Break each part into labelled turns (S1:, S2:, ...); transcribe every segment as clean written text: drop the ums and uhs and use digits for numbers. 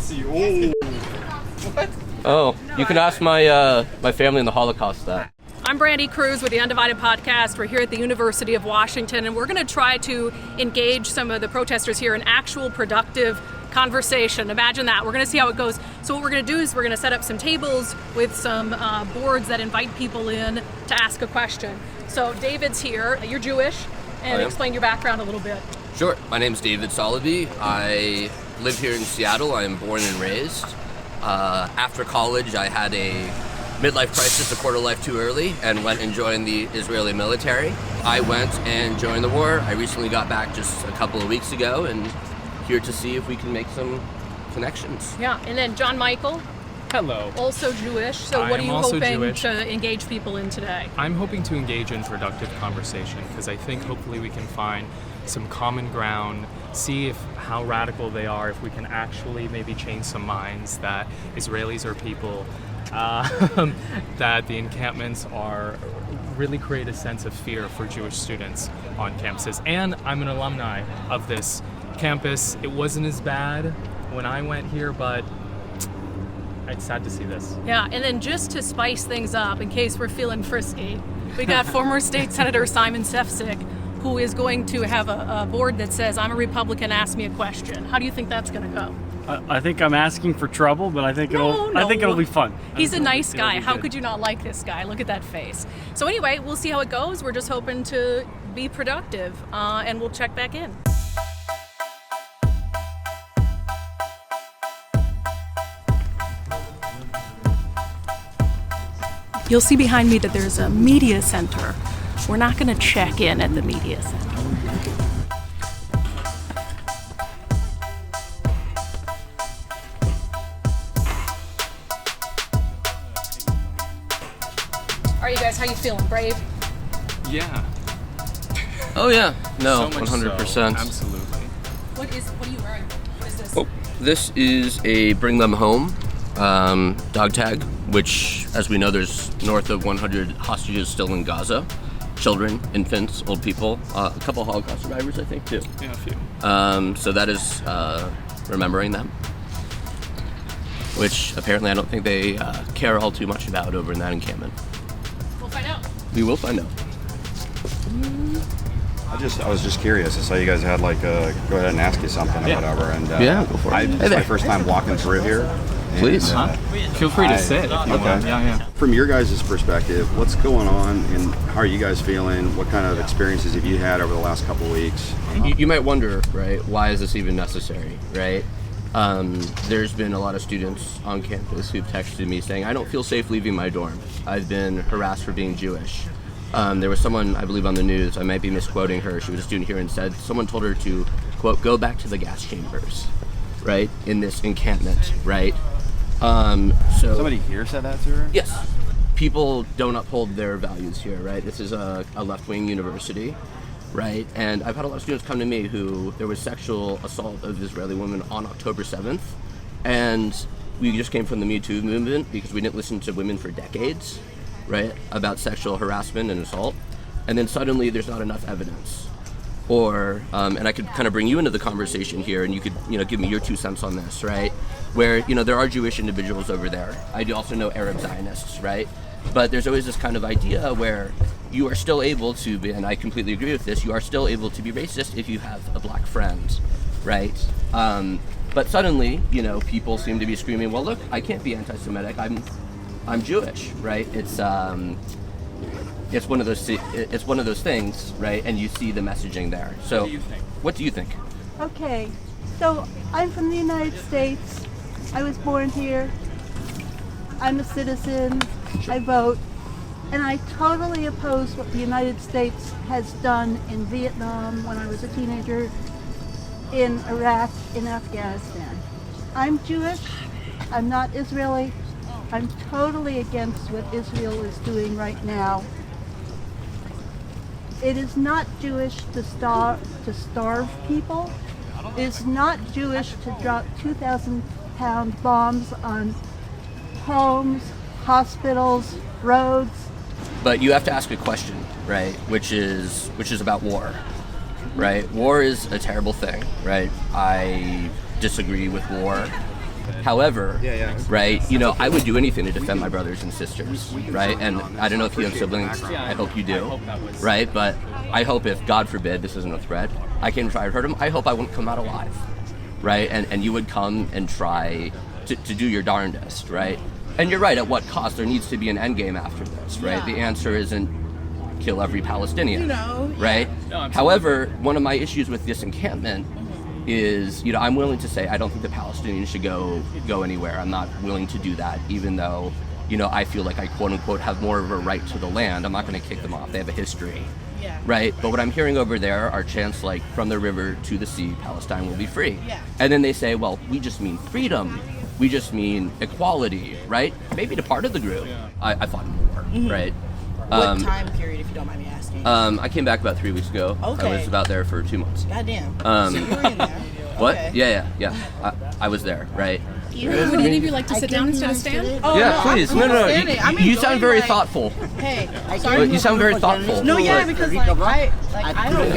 S1: Nazi. Oh. What?
S2: Oh, you can ask my my family in the Holocaust that.
S3: I'm Brandi Kruse with the unDivided podcast. We're here at the University of Washington, and we're going to try to engage some of the protesters here in actual productive conversation. Imagine that. We're going to see how it goes. So what we're going to do is we're going to set up some tables with some boards that invite people in to ask a question. So David's here. You're Jewish, and explain your background a little bit.
S2: Sure. My name's David Solovey. I live here in Seattle. I am born and raised. After college, I had a midlife crisis, a quarter life too early, and went and joined the Israeli military. I went and joined the war. I recently got back just a couple of weeks ago, and here to see if we can make some connections.
S3: Yeah, and then John Michael.
S1: Hello.
S3: Also Jewish. So what are you hoping to engage people in today?
S1: I'm hoping to engage in productive conversation because I think hopefully we can find some common ground, see how radical they are, if we can actually maybe change some minds that Israelis are people, that the encampments really create a sense of fear for Jewish students on campuses. And I'm an alumni of this campus. It wasn't as bad when I went here, but it's sad to see this.
S3: Yeah, and then just to spice things up, in case we're feeling frisky, we got former State Senator Simon Sefcik, who is going to have a board that says, I'm a Republican, ask me a question. How do you think that's going to go?
S4: I think I'm asking for trouble, but I think it'll be fun.
S3: He's a nice guy. How could you not like this guy? Look at that face. So anyway, we'll see how it goes. We're just hoping to be productive, and we'll check back in. You'll see behind me that there's a media center. We're not going to check in at the media center. All right, you guys, how you feeling? Brave?
S1: Yeah.
S2: Oh yeah, no,
S1: So much
S2: 100%.
S1: so. Absolutely.
S3: What are you wearing? What is this?
S2: Oh, this is a Bring Them Home dog tag, which, as we know, there's north of 100 hostages still in Gaza. Children, infants, old people, a couple Holocaust survivors, I think, too.
S1: Yeah, a few.
S2: So that is remembering them, which apparently I don't think they care all too much about over in that encampment.
S3: We'll find out.
S2: We will find out.
S5: I was just curious. I saw you guys had go ahead and ask you something or whatever. And
S2: yeah, go for it.
S5: It's my first time walking through here.
S2: Please.
S1: Feel free to sit if you want. Yeah.
S5: From your guys' perspective, what's going on and how are you guys feeling? What kind of experiences have you had over the last couple of weeks?
S2: You might wonder, right, why is this even necessary, right? There's been a lot of students on campus who've texted me saying, I don't feel safe leaving my dorm. I've been harassed for being Jewish. There was someone, I believe on the news, I might be misquoting her, she was a student here and said, someone told her to, quote, go back to the gas chambers, right, in this encampment, right? So
S5: Somebody here said that to her?
S2: yes, people don't uphold their values here, right? This is a left-wing university, right? And I've had a lot of students come to me who there was sexual assault of Israeli women on October 7th, and we just came from the Me Too movement because we didn't listen to women for decades, right, about sexual harassment and assault, and then suddenly there's not enough evidence. Or, and I could kind of bring you into the conversation here, and you could, give me your 2 cents on this, right? Where, there are Jewish individuals over there. I do also know Arab Zionists, right? But there's always this kind of idea where you are still able to be, and I completely agree with this, you are still able to be racist if you have a black friend, right? But suddenly, people seem to be screaming, well, look, I can't be anti-Semitic, I'm Jewish, right? It's one of those things, right? And you see the messaging there. So, what do you think?
S6: Okay, so I'm from the United States. I was born here. I'm a citizen. I vote. And I totally oppose what the United States has done in Vietnam when I was a teenager, in Iraq, in Afghanistan. I'm Jewish. I'm not Israeli. I'm totally against what Israel is doing right now. It is not Jewish to starve people. It is not Jewish to drop 2,000-pound bombs on homes, hospitals, roads.
S2: But you have to ask a question, right? Which is about war, right? War is a terrible thing, right? I disagree with war. However, right, you know, I would do anything to defend my brothers and sisters, right? And I don't know if you have siblings. I hope you do, right? But I hope if, God forbid, this isn't a threat, I can try to hurt him. I hope I wouldn't come out alive, right? And you would come and try to do your darndest, right? And you're right, at what cost? There needs to be an end game after this, right? The answer isn't kill every Palestinian, right? However, one of my issues with this encampment is, you know, I'm willing to say I don't think the Palestinians should go anywhere. I'm not willing to do that, even though, you know, I feel like I quote unquote have more of a right to the land. I'm not going to kick them off. They have a history, right? But what I'm hearing over there are chants like, from the river to the sea, Palestine will be free. And then they say, well, we just mean freedom. We just mean equality, right? Maybe to part of the group. I fought in the war, right?
S7: What time period, if you don't mind me asking?
S2: I came back about 3 weeks ago.
S7: Okay.
S2: I was about there for 2 months.
S7: Goddamn. So you were in there.
S2: What?
S7: Okay.
S2: Yeah. I was there, right?
S3: Would any of you like to sit down instead of stand?
S7: Oh,
S2: Yeah,
S7: no,
S2: please.
S7: I'm
S2: No.
S7: standing. I'm
S2: You sound
S7: enjoying,
S2: very
S7: like,
S2: thoughtful.
S7: Hey,
S2: You sound very thoughtful.
S7: No, yeah,
S2: But-
S7: because like I don't.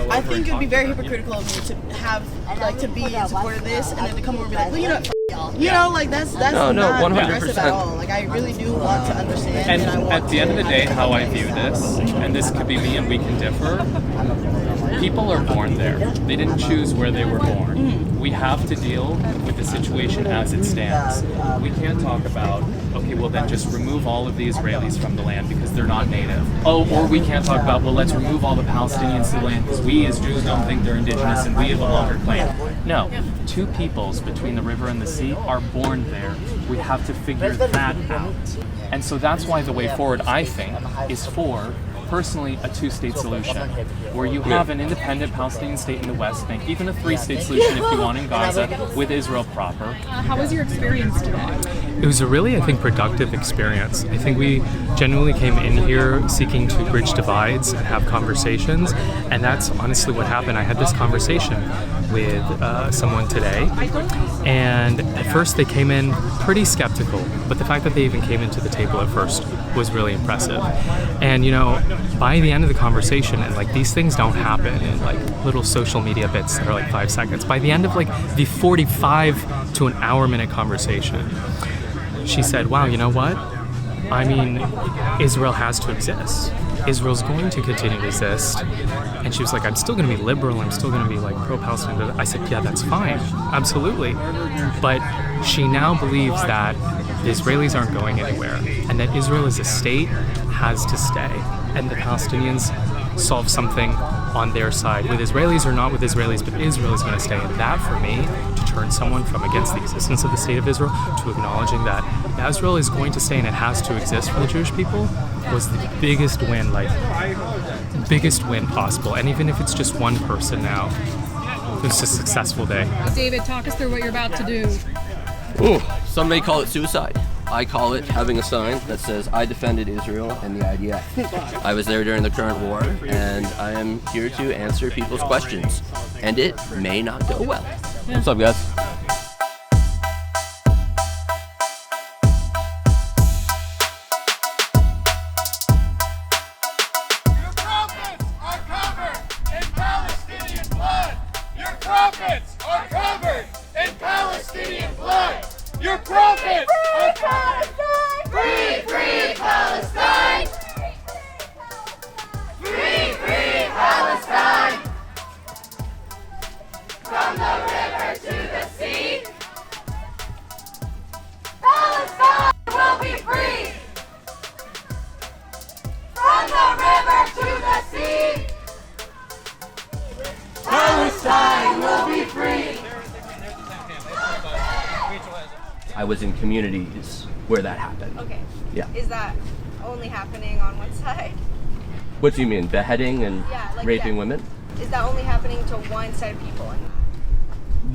S7: I think it would be very hypocritical of me to have like to be in support of this and then to come over and be like, well, you know, f- y'all. You know, like that's
S2: No,
S7: not
S2: 100%.
S7: aggressive at all. Like I really do want to understand.
S1: And
S7: I want
S1: at the end of the
S7: to
S1: day,
S7: have
S1: how I
S7: a
S1: view this, and this could be me and we can differ, people are born there. They didn't choose where they were born. We have to deal with the situation as it stands. We can't talk about, okay, well then just remove all of the Israelis from the land because they're not native. Oh, or we can't talk about, well, let's remove all the Palestinians to the land because we as Jews don't think they're indigenous and we have a longer claim. No, two peoples between the river and the sea are born there. We have to figure that out. And so that's why the way forward, I think, is for personally a two-state solution, where you have an independent Palestinian state in the West Bank, even a three-state solution if you want in Gaza, with Israel proper.
S3: How was your experience today?
S1: It was a really, I think, productive experience. I think we genuinely came in here seeking to bridge divides and have conversations, and that's honestly what happened. I had this conversation with someone today, and at first they came in pretty skeptical, but the fact that they even came into the table at first was really impressive. And, you know, by the end of the conversation, and like these things don't happen in like little social media bits that are like 5 seconds, by the end of like the 45 to an hour minute conversation, she said, wow, you know what? I mean, Israel has to exist. Israel's going to continue to exist. And she was like, I'm still going to be liberal. I'm still going to be like pro-Palestine. I said, yeah, that's fine. Absolutely. But she now believes that the Israelis aren't going anywhere and that Israel as a state has to stay. And the Palestinians solve something on their side, with Israelis or not with Israelis, but Israel is going to stay. And that, for me, to turn someone from against the existence of the state of Israel to acknowledging that Israel is going to stay and it has to exist for the Jewish people, was the biggest win, like biggest win possible. And even if it's just one person now, it was a successful day.
S3: David, talk us through what you're about to do.
S2: Ooh, some may call it suicide. I call it having a sign that says, I defended Israel and the IDF. I was there during the current war, and I am here to answer people's questions. And it may not go well. What's up, guys?
S8: Your prophets are covered! Free, free Palestine! Free, free Palestine! From the river to the sea, Palestine will be free! From the river to the sea, Palestine will be free!
S2: I was in communities where that happened.
S9: Okay.
S2: Yeah.
S9: Is that only happening on one side?
S2: What do you mean, beheading and raping women?
S9: Is that only happening to one side of people?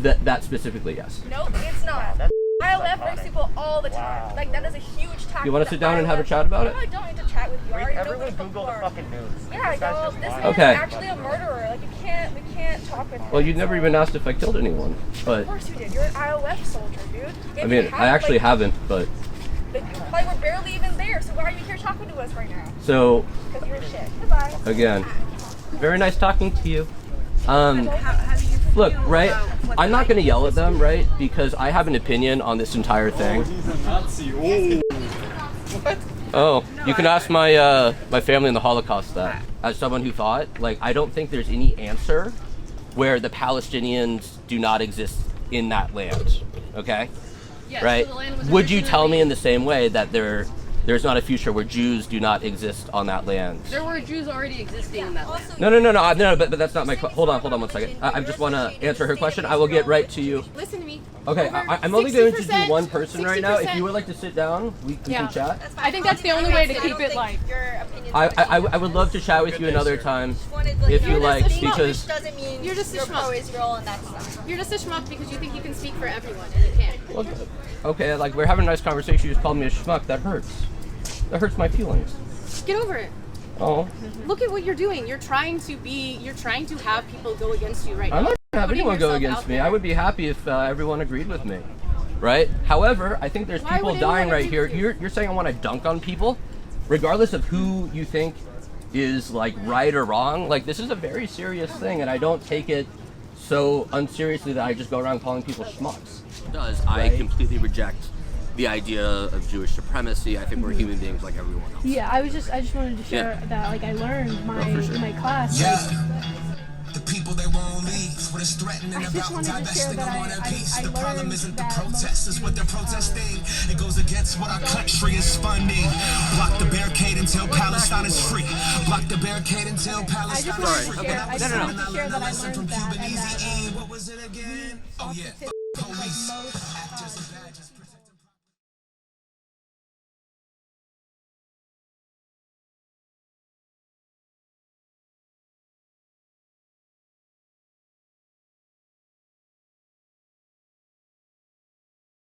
S2: That specifically, yes.
S9: Nope, it's not. ILF rapes people all the time. Like, that is a huge tactic.
S2: You want to sit down and have a chat about it?
S9: No, I don't need to chat with you. I already know
S8: Everyone
S9: what
S8: Google the fucking news.
S9: Yeah, I know. This man
S2: Okay.
S9: is actually a murderer. Like, we can't talk with him.
S2: Well, you'd never even asked if I killed anyone, but
S9: Of course you did. You're an ILF soldier, dude. If
S2: I mean,
S9: you
S2: I actually haven't, but
S9: Like, we're barely even there, so why are you here talking to us right now?
S2: so
S9: Because you're shit. Goodbye.
S2: again, very nice talking to you.
S9: How do you
S2: Look, right? I'm not going to yell at them, right? Because I have an opinion on this entire thing. Oh, you can ask my my family in the Holocaust that. As someone who thought, like, I don't think there's any answer where the Palestinians do not exist in that land. Okay?
S3: Yes,
S2: right?
S3: so the land was
S2: Would you tell me
S3: originally-
S2: in the same way that there's not a future where Jews do not exist on that land?
S3: There were Jews already existing in that land.
S2: No, but that's not my question. Hold on 1 second. I just want to answer her question. I will get right to you.
S9: Listen to me.
S2: Okay, I'm only going to do one person right now. If you would like to sit down, we can chat.
S3: I think that's the only way to keep it like.
S2: I would love to chat with you another time if you like, because
S9: doesn't mean
S3: You're just a schmuck.
S9: pro-Israel and that's stuff.
S3: You're just a schmuck because you think you can speak for everyone and you can't.
S2: okay, like we're having a nice conversation. You just called me a schmuck. That hurts. That hurts my feelings.
S3: Get over it.
S2: Oh,
S3: Look at what you're doing. You're trying to have people go against you right now.
S2: I'm not gonna have
S3: Putting
S2: anyone go
S3: yourself
S2: against
S3: out
S2: me.
S3: there.
S2: I would be happy if everyone agreed with me, right? However, I think there's
S3: Why
S2: people
S3: would
S2: dying
S3: anyone
S2: right
S3: agree
S2: here.
S3: with you?
S2: You're saying I want to dunk on people, regardless of who you think is like right or wrong. Like, this is a very serious thing, and I don't take it so unseriously that I just go around calling people schmucks. I completely reject the idea of Jewish supremacy. I think we're human beings like everyone else.
S10: Yeah, I just wanted to share that, like, I learned my class.
S11: The people they won't leave. What is threatening
S10: I just
S11: about
S10: wanted to share
S11: divesting of
S10: that
S11: one
S10: I
S11: piece. The
S10: learned
S11: problem isn't the
S10: that
S11: protest, it's what they're protesting. It goes against what our country is funding. Block the barricade until Palestine is free. Block the barricade until Palestine is free.
S10: I just wanted to share that I learned that, and that
S11: What was it again? Oh yeah, police. Actors and badges.